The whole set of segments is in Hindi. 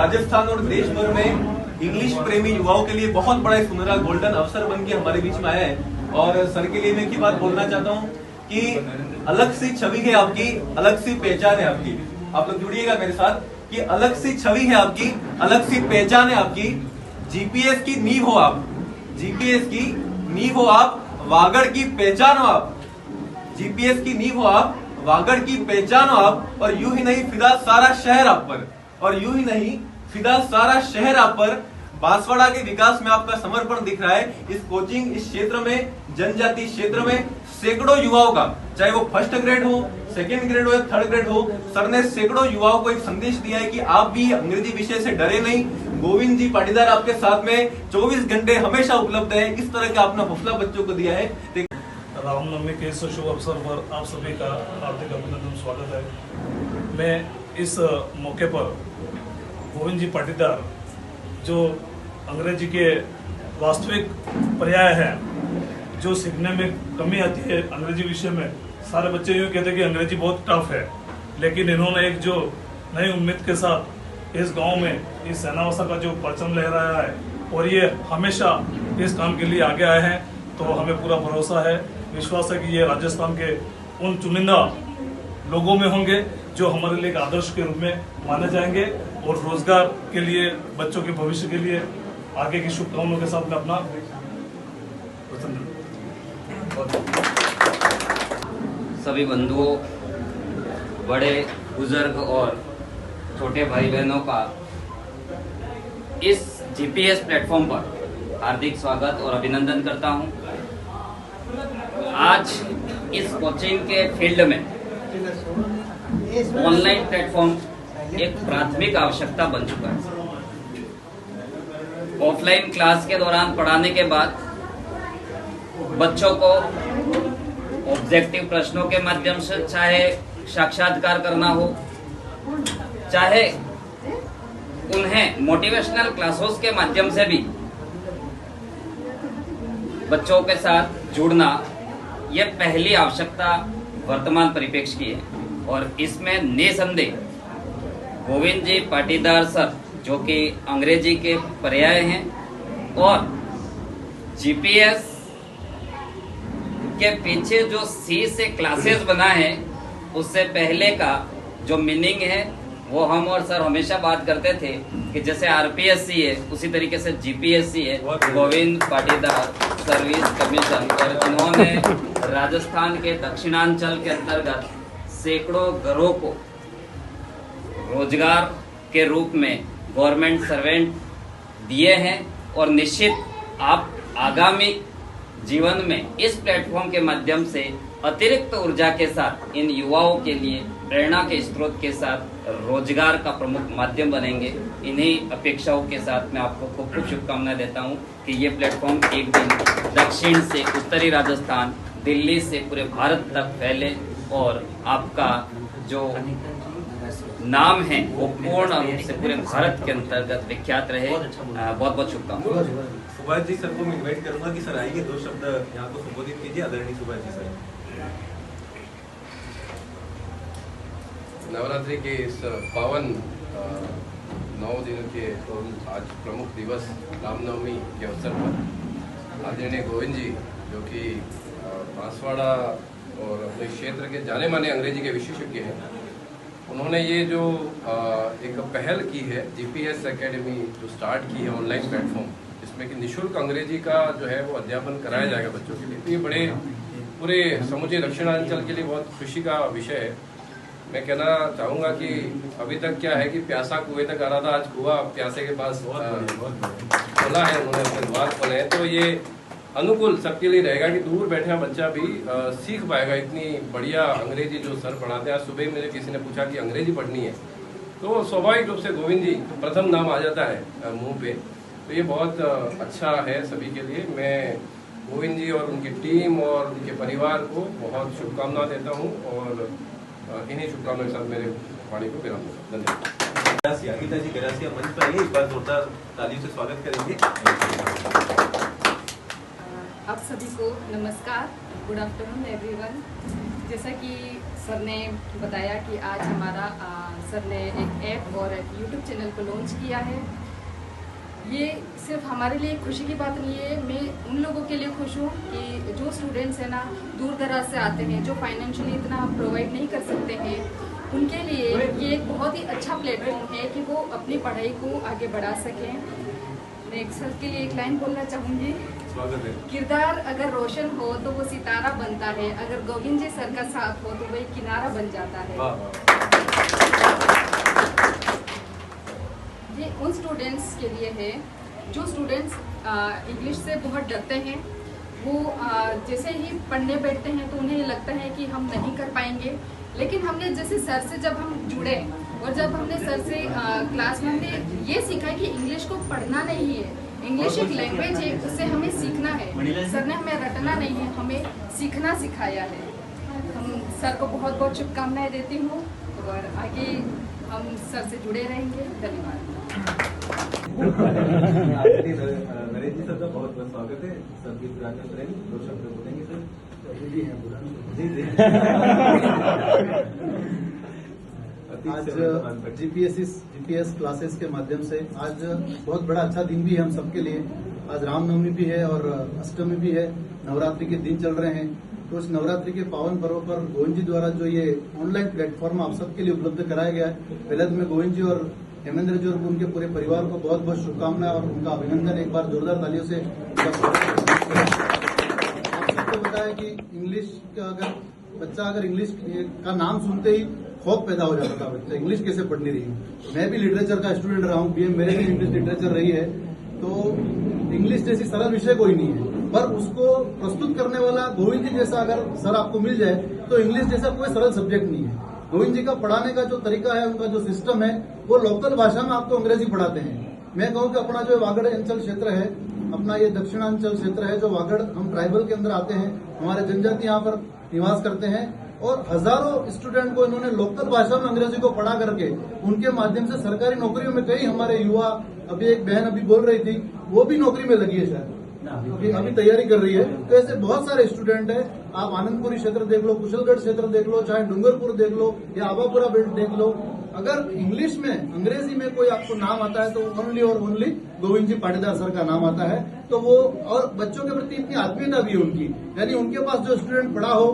राजस्थान और देश भर में इंग्लिश प्रेमी युवाओं के लिए बहुत बड़ा सुनहरा गोल्डन अवसर बन के हमारे बीच में आया है। और सर के लिए मैं एक बात बोलना चाहता हूँ कि अलग सी छवि है आपकी, अलग सी पहचान है आपकी। आप लोग जुड़िएगा मेरे साथ कि अलग सी छवि है आपकी, अलग सी पहचान है आपकी। जीपीएस की नींव हो आप, जीपीएस की नींव हो आप, वागड़ की पहचान हो आप। जीपीएस की नींव हो आप, वागड़ की पहचान हो आप। और यूं ही नहीं फिदा सारा शहर आप पर, और यूं ही नहीं फिदा सारा शहर आप पर। बांसवाड़ा के विकास में आपका समर्पण दिख रहा है। इस कोचिंग, इस क्षेत्र में, जनजाति क्षेत्र में सैकड़ों युवाओं का, चाहे वो फर्स्ट ग्रेड हो, सेकेंड ग्रेड हो या थर्ड ग्रेड हो, सर ने सैकड़ों युवाओं को एक संदेश दिया है कि आप भी अंग्रेजी विषय से डरे नहीं। गोविंद जी पाटीदार आपके साथ में 24 घंटे हमेशा उपलब्ध है। इस तरह का अपना हौसला बच्चों को दिया है। रामनवमी के इस शुभ अवसर पर आप सभी का हार्दिक अभिनंदन, स्वागत है। मैं इस मौके पर गोविंद जी पाटीदार, जो अंग्रेजी के वास्तविक पर्याय है, जो सीखने में कमी आती है अंग्रेजी विषय में। सारे बच्चे यूँ कहते हैं कि अंग्रेजी बहुत टफ है, लेकिन इन्होंने एक जो नई उम्मीद के साथ इस गांव में इस सेनावासा का जो परचम लहराया है, और ये हमेशा इस काम के लिए आगे आए हैं, तो हमें पूरा भरोसा है, विश्वास है कि ये राजस्थान के उन चुनिंदा लोगों में होंगे जो हमारे लिए एक आदर्श के रूप में माने जाएंगे। और रोजगार के लिए, बच्चों के भविष्य के लिए आगे की शुभकामनाओं के साथ में अपना सभी बंधुओं, बड़े बुजुर्ग और छोटे भाई बहनों का इस जीपीएस प्लेटफॉर्म पर हार्दिक स्वागत और अभिनंदन करता हूं। आज इस कोचिंग के फील्ड में ऑनलाइन प्लेटफॉर्म एक प्राथमिक आवश्यकता बन चुका है। ऑफलाइन क्लास के दौरान पढ़ाने के बाद बच्चों को ऑब्जेक्टिव प्रश्नों के माध्यम से चाहे साक्षात्कार करना हो, चाहे उन्हें मोटिवेशनल क्लासेस के माध्यम से भी बच्चों के साथ जुड़ना, यह पहली आवश्यकता वर्तमान परिप्रेक्ष्य की है। और इसमें निसंदेह गोविंद जी पाटीदार सर, जो कि अंग्रेजी के पर्याय हैं, और जीपीएस के पीछे जो सी से क्लासेस बना है, उससे पहले का जो मीनिंग है वो हम और सर हमेशा बात करते थे कि जैसे आरपीएससी है, उसी तरीके से जीपीएससी है, गोविंद पाटीदार सर्विस कमीशन। और इन्होंने राजस्थान के दक्षिणांचल के अंतर्गत सैकड़ों घरों को रोजगार के रूप में गवर्नमेंट सर्वेंट दिए हैं। और निश्चित आप आगामी जीवन में इस प्लेटफॉर्म के माध्यम से अतिरिक्त ऊर्जा के साथ इन युवाओं के लिए प्रेरणा के स्रोत के साथ रोजगार का प्रमुख माध्यम बनेंगे। इन्हीं अपेक्षाओं के साथ मैं आपको खूब खूब शुभकामनाएं देता हूं कि ये प्लेटफॉर्म एक दिन दक्षिण से उत्तरी राजस्थान, दिल्ली से पूरे भारत तक फैले और आपका जो नाम है वो पूर्ण रूप से पूरे भारत के अंतर्गत विख्यात रहे। बहुत बहुत शुभकामनाएं। सुभाष जी सर को मैं इनवाइट करूंगा कि सर आइए, 2 शब्द यहाँ को संबोधित कीजिए। आदरणीय सुभाष जी सर। नवरात्रि के इस पावन 9 दिनों के आज प्रमुख दिवस रामनवमी के अवसर पर आदरणीय गोविंद जी, जो कि बांसवाड़ा और अपने क्षेत्र के जाने माने अंग्रेजी के विशेषज्ञ हैं, उन्होंने ये जो एक पहल की है, जीपीएस एकेडमी जो स्टार्ट की है ऑनलाइन प्लेटफॉर्म, जिसमें कि निःशुल्क अंग्रेजी का जो है वो अध्यापन कराया जाएगा बच्चों के लिए। तो ये बड़े पूरे समूचे दक्षिणांचल के लिए बहुत खुशी का विषय है। मैं कहना चाहूँगा कि अभी तक क्या है कि प्यासा कुएं तक आ रहा था, आज कुआं प्यासे के पास खोला है, उन्होंने अपने द्वार खोले हैं। तो ये अनुकूल सबके लिए रहेगा कि दूर बैठा बच्चा भी सीख पाएगा इतनी बढ़िया अंग्रेजी जो सर पढ़ाते हैं। आज सुबह मुझे किसी ने पूछा कि अंग्रेजी पढ़नी है, तो स्वाभाविक रूप से गोविंद जी प्रथम नाम आ जाता है मुंह पे। तो ये बहुत अच्छा है सभी के लिए। मैं गोविंद जी और उनकी टीम और उनके परिवार को बहुत शुभकामनाएं देता हूँ और इन्हीं शुभकामनाओं के साथ मेरे वाणी को विराम दूंगा। धन्यवाद। गीता जी गरासिया मंच पर आइए, एक बार जोरदार तालियों से स्वागत करेंगे। आप सभी को नमस्कार, गुड आफ्टरनून एवरीवन। जैसा कि सर ने बताया कि आज हमारा सर ने एक ऐप और एक यूट्यूब चैनल को लॉन्च किया है। ये सिर्फ हमारे लिए खुशी की बात नहीं है, मैं उन लोगों के लिए खुश हूँ कि जो स्टूडेंट्स हैं ना, दूर दराज से आते हैं, जो फाइनेंशियली इतना प्रोवाइड नहीं कर सकते हैं, उनके लिए ये एक बहुत ही अच्छा प्लेटफॉर्म है कि वो अपनी पढ़ाई को आगे बढ़ा सकें। मैं एक सर के लिए एक लाइन बोलना चाहूँगी, स्वागत है। किरदार अगर रोशन हो तो वो सितारा बनता है, अगर गोविंद जी सर का साथ हो तो वही किनारा बन जाता है। वाह वाह। ये उन स्टूडेंट्स के लिए है जो स्टूडेंट्स इंग्लिश से बहुत डरते हैं। वो जैसे ही पढ़ने बैठते हैं तो उन्हें लगता है कि हम नहीं कर पाएंगे, लेकिन हमने जैसे सर से जब हम जुड़े और जब हमने सर से क्लास में हमने ये सीखा कि इंग्लिश को पढ़ना नहीं है, इंग्लिश एक लैंग्वेज है, उससे हमें सीखना है। सर ने हमें रटना नहीं है, हमें सीखना सिखाया है। हम सर को बहुत बहुत शुभकामनाएं देती हूँ और आगे हम सर से जुड़े रहेंगे। धन्यवाद। नरेश जी सर का बहुत बहुत स्वागत है। सर की पुराने करेंगे, 2 शब्द बोलेंगे सर। जी जी। आज जीपीएस क्लासेस के माध्यम से आज बहुत बड़ा अच्छा दिन भी है हम सबके लिए। आज रामनवमी भी है और अष्टमी भी है, नवरात्रि के दिन चल रहे हैं। तो इस नवरात्रि के पावन पर्व पर गोविंद जी द्वारा जो ये ऑनलाइन प्लेटफॉर्म आप सबके लिए उपलब्ध कराया गया है, पहले तो मैं गोविंद जी और हेमेंद्र जी और उनके पूरे परिवार को बहुत बहुत शुभकामनाएं और उनका अभिनंदन एक बार जोरदार तालियों से। आप सबको बताया कि इंग्लिश का अगर इंग्लिश का नाम सुनते ही खौफ पैदा हो जाता था, बच्चा इंग्लिश कैसे पढ़नी रही। मैं भी लिटरेचर का स्टूडेंट रहा हूँ, बीए मेरे भी इंग्लिश लिटरेचर रही है। तो इंग्लिश जैसी सरल विषय कोई नहीं है, पर उसको प्रस्तुत करने वाला गोविंद जी जैसा अगर सर आपको मिल जाए तो इंग्लिश जैसा कोई सरल सब्जेक्ट नहीं है। गोविंद जी का पढ़ाने का जो तरीका है, उनका जो सिस्टम है, वो लोकल भाषा में आपको अंग्रेजी पढ़ाते हैं। मैं कहूँ कि अपना जो वागड़ अंचल क्षेत्र है, अपना ये दक्षिणांचल क्षेत्र है, जो वागड़ हम ट्राइबल के अंदर आते हैं, हमारे जनजाति यहाँ पर निवास करते हैं और हजारों स्टूडेंट को इन्होंने लोकल भाषा में अंग्रेजी को पढ़ा करके उनके माध्यम से सरकारी नौकरियों में कई हमारे युवा, अभी एक बहन अभी बोल रही थी, वो भी नौकरी में लगी है शायद, अभी तैयारी कर रही है। तो ऐसे बहुत सारे स्टूडेंट है। आप आनंदपुरी क्षेत्र देख लो, कुशलगढ़ क्षेत्र देख लो, चाहे डूंगरपुर देख लो या आबापुरा बेल्ट देख लो, अगर इंग्लिश में अंग्रेजी में कोई आपको नाम आता है तो ओनली और ओनली गोविंद जी पाटीदार सर का नाम आता है। तो वो और बच्चों के प्रति इतनी आत्मीयता भी है उनकी, यानी उनके पास जो स्टूडेंट पढ़ा हो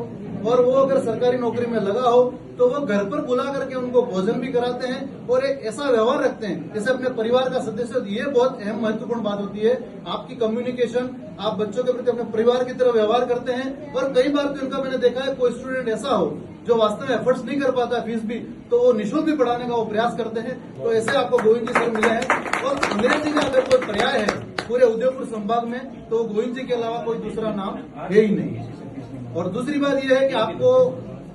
और वो अगर सरकारी नौकरी में लगा हो तो वो घर पर बुला करके उनको भोजन भी कराते हैं और एक ऐसा व्यवहार रखते हैं जैसे अपने परिवार का सदस्य। ये बहुत अहम महत्वपूर्ण बात होती है, आपकी कम्युनिकेशन, आप बच्चों के प्रति अपने परिवार की तरह व्यवहार करते हैं। और कई बार तो इनका मैंने देखा है, कोई स्टूडेंट ऐसा हो जो वास्तव में एफर्ट्स नहीं कर पाता फीस भी, तो वो निःशुल्क भी पढ़ाने का वो प्रयास करते हैं। तो ऐसे आपको गोविंद जी सर मिले हैं। और अंग्रेजी का अगर कोई पर्याय है पूरे उदयपुर संभाग में तो गोविंद जी के अलावा कोई दूसरा नाम है ही नहीं। और दूसरी बात यह है कि आपको,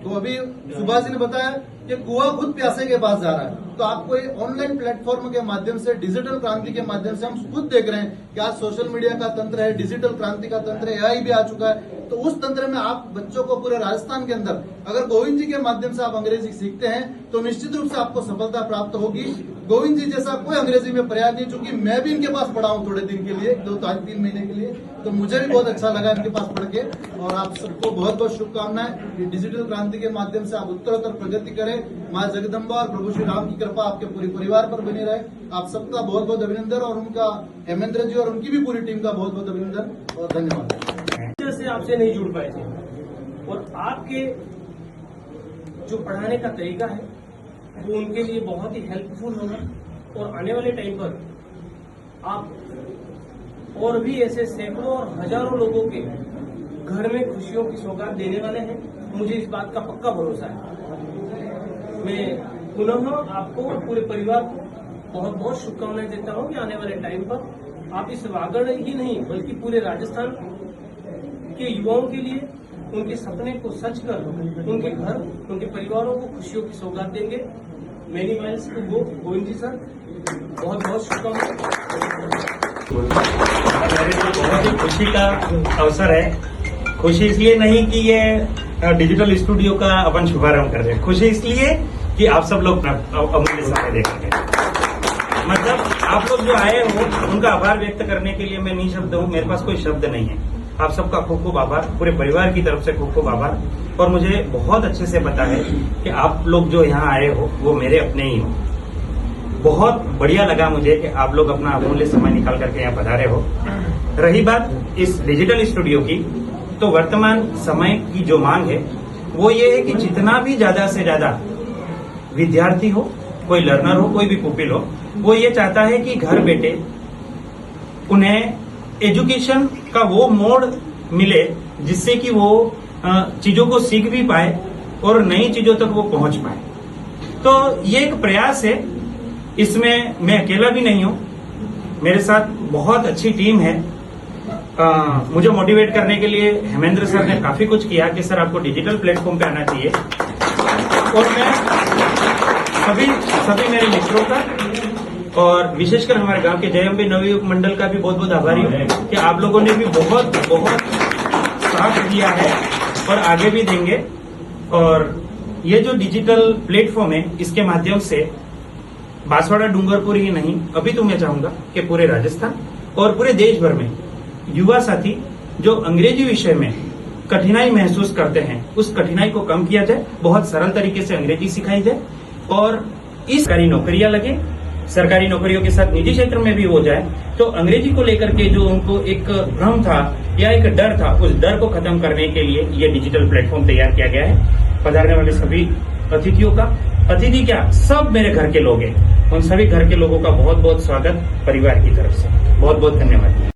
तो अभी सुभाष जी ने बताया कि कुआं खुद प्यासे के पास जा रहा है, तो आपको ये ऑनलाइन प्लेटफॉर्म के माध्यम से, डिजिटल क्रांति के माध्यम से हम खुद देख रहे हैं कि आज सोशल मीडिया का तंत्र है, डिजिटल क्रांति का तंत्र है, एआई भी आ चुका है। तो उस तंत्र में आप बच्चों को पूरे राजस्थान के अंदर अगर गोविंद जी के माध्यम से आप अंग्रेजी सीखते हैं तो निश्चित रूप से आपको सफलता प्राप्त होगी। गोविंद जी जैसा कोई अंग्रेजी में प्रयास नहीं, चूंकि मैं भी इनके पास पढ़ा हूं थोड़े दिन के लिए, 2-3 महीने के लिए, तो मुझे भी बहुत अच्छा लगा इनके पास पढ़ के। और आप सबको बहुत बहुत शुभकामनाएं। डिजिटल क्रांति के माध्यम से आप उत्तरोत्तर प्रगति करें। माँ जगदम्बा और प्रभु श्री राम की कृपा आपके पूरे परिवार पर बनी रहे। आप सबका बहुत बहुत अभिनंदन और उनका हेमेंद्र जी और उनकी भी पूरी टीम का बहुत बहुत अभिनंदन और धन्यवाद। से आपसे नहीं जुड़ पाए थे और आपके जो पढ़ाने का तरीका है वो उनके लिए बहुत ही हेल्पफुल होगा। और आने वाले टाइम पर आप और भी ऐसे सैकड़ों और हजारों लोगों के घर में खुशियों की सौगात देने वाले हैं, मुझे इस बात का पक्का भरोसा है। मैं पुनः आपको और पूरे परिवार को बहुत बहुत शुभकामनाएं देता हूं कि आने वाले टाइम पर आप इस वागड़ ही नहीं बल्कि पूरे राजस्थान के युवाओं के लिए उनके सपने को सच कर उनके घर, उनके परिवारों को खुशियों की सौगात देंगे। Many miles to go. Govind ji sir, बहुत बहुत शुभकामनाएं। बहुत ही खुशी का अवसर है। खुशी इसलिए नहीं कि ये डिजिटल स्टूडियो का अपन शुभारंभ कर रहे हैं, खुशी इसलिए कि आप सब लोग अमूल्य समय देखेंगे। मतलब आप लोग जो आए हो उनका आभार व्यक्त करने के लिए मैं निशब्द हूँ, मेरे पास कोई शब्द नहीं है। आप सबका खूब खूब आभार, पूरे परिवार की तरफ से खूब खूब आभार। और मुझे बहुत अच्छे से पता है कि आप लोग जो यहाँ आए हो वो मेरे अपने ही हो। बहुत बढ़िया लगा मुझे कि आप लोग अपना अमूल्य समय निकाल करके यहाँ पधारे हो। रही बात इस डिजिटल स्टूडियो की, तो वर्तमान समय की जो मांग है वो ये है कि जितना भी ज्यादा से ज्यादा विद्यार्थी हो, कोई लर्नर हो, कोई भी पुपिल हो, वो ये चाहता है कि घर बैठे उन्हें एजुकेशन का वो मोड मिले जिससे कि वो चीजों को सीख भी पाए और नई चीजों तक वो पहुंच पाए। तो ये एक प्रयास है, इसमें मैं अकेला भी नहीं हूं, मेरे साथ बहुत अच्छी टीम है। मुझे मोटिवेट करने के लिए हेमेंद्र सर ने काफी कुछ किया कि सर आपको डिजिटल प्लेटफॉर्म पे आना चाहिए। और मैं सभी मेरे मित्रों का और विशेषकर हमारे गांव के जयम्बे नवयुग मंडल का भी बहुत बहुत आभारी हूं कि आप लोगों ने भी बहुत बहुत साथ दिया है और आगे भी देंगे। और ये जो डिजिटल प्लेटफॉर्म है, इसके माध्यम से बांसवाड़ा डूंगरपुर ही नहीं, अभी तो मैं चाहूंगा कि पूरे राजस्थान और पूरे देश भर में युवा साथी जो अंग्रेजी विषय में कठिनाई महसूस करते हैं, उस कठिनाई को कम किया जाए, बहुत सरल तरीके से अंग्रेजी सिखाई जाए और इस सरकारी नौकरियां लगे, सरकारी नौकरियों के साथ निजी क्षेत्र में भी हो जाए। तो अंग्रेजी को लेकर के जो उनको एक भ्रम था या एक डर था, उस डर को खत्म करने के लिए ये डिजिटल प्लेटफॉर्म तैयार किया गया है। पधारने वाले सभी अतिथियों का, अतिथि क्या, सब मेरे घर के लोग हैं, उन सभी घर के लोगों का बहुत बहुत स्वागत परिवार की तरफ से। बहुत बहुत धन्यवाद।